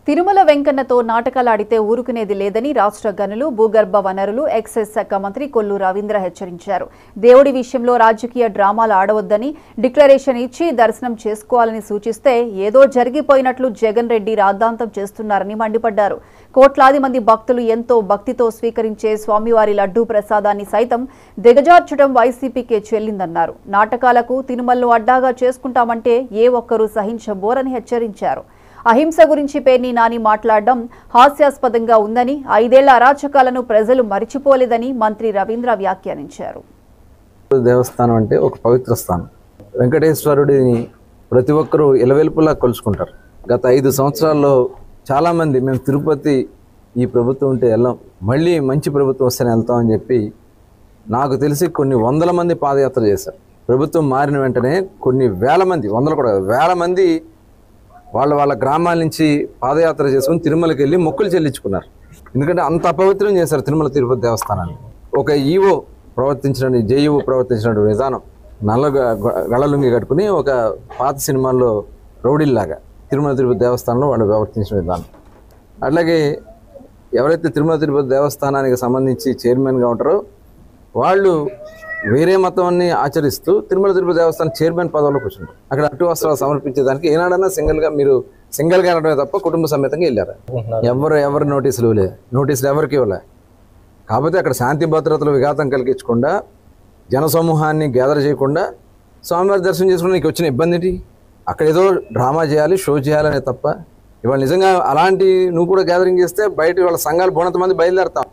తిరుమల వెంకన్నతో నాటకాలాడితే ఊరుకునేది లేదని రాష్ట్ర గనులు, భూగర్భ వనరులు, ఎక్సైజ్ శాఖ మంత్రి కొల్లు రవీంద్ర హెచ్చరించారు. దేవుడి విషయంలో రాజకీయ డ్రామాలు ఆడవద్దని డిక్లరేషన్ ఇచ్చి దర్శనం చేసుకోవాలని సూచిస్తే ఏదో జరిగిపోయినట్లు జగన్ రెడ్డి రాద్ధాంతం చేస్తున్నారని మండిపడ్డారు. కోట్లాది మంది భక్తులు ఎంతో భక్తితో స్వీకరించే స్వామివారి లడ్డూ ప్రసాదాన్ని సైతం దిగజార్చడం వైసీపీకే చెల్లిందన్నారు. నాటకాలకు తిరుమలను అడ్డాగా చేసుకుంటామంటే ఏ ఒక్కరూ సహించబోరని హెచ్చరించారు. అహింస గురించి పేర్ని నాని మాట్లాడడం హాస్యాస్పదంగా ఉందని, 5 ఏళ్ల అరాచకాలను ప్రజలు మరిచిపోలేదని మంత్రి రవీంద్ర వ్యాఖ్యానించారు. దేవస్థానం అంటే ఒక పవిత్ర స్థానం. వెంకటేశ్వరుడిని ప్రతి ఒక్కరూ ఇలవెల్పులా కొలుచుకుంటారు. గత 5 సంవత్సరాల్లో చాలామంది మేము తిరుపతి ఈ ప్రభుత్వం ఉంటే వెళ్ళాం, మళ్ళీ మంచి ప్రభుత్వం వస్తేనే వెళ్తామని చెప్పి నాకు తెలిసి కొన్ని వందల మంది పాదయాత్ర చేశారు. ప్రభుత్వం మారిన వెంటనే కొన్ని వేల మంది, వందలు కూడా వేల మంది వాళ్ళ గ్రామాల నుంచి పాదయాత్ర చేసుకుని తిరుమలకి వెళ్ళి మొక్కులు చెల్లించుకున్నారు. ఎందుకంటే అంత అపవిత్రం చేశారు తిరుమల తిరుపతి దేవస్థానాన్ని. ఒక ఈవో ప్రవర్తించిన జేఈఓ ప్రవర్తించిన విధానం, గళలుంగి కట్టుకుని ఒక పాత సినిమాల్లో రౌడీల్లాగా తిరుమల తిరుపతి దేవస్థానంలో వాళ్ళు ప్రవర్తించిన విధానం. అట్లాగే ఎవరైతే తిరుమల తిరుపతి దేవస్థానానికి సంబంధించి చైర్మన్గా ఉంటారో వాళ్ళు వేరే మతాన్ని ఆచరిస్తూ తిరుమల తిరుపతి దేవస్థానం చైర్మన్ పదవిలో కూర్చుంటారు. అక్కడ అటు వస్త్రాలు సమర్పించేదానికి ఏనాడన్నా మీరు సింగిల్గా అనడమే తప్ప కుటుంబ సమేతంగా వెళ్ళారు. ఎవరు నోటీసులు ఇవ్వలేదు, నోటీసులు ఎవరికి ఇవ్వలే. కాకపోతే అక్కడ శాంతి భద్రతలు విఘాతం కలిగించకుండా, జనసమూహాన్ని గ్యాదర్ చేయకుండా స్వామివారి దర్శనం చేసుకుని నీకు వచ్చిన ఇబ్బంది ఏంటి? అక్కడ ఏదో డ్రామా చేయాలి, షో చేయాలనే తప్ప ఇవాళ నిజంగా అలాంటి నువ్వు కూడా గ్యాదరింగ్ చేస్తే బయట వాళ్ళ సంఘాలు బోనంత మంది బయలుదేరుతాం.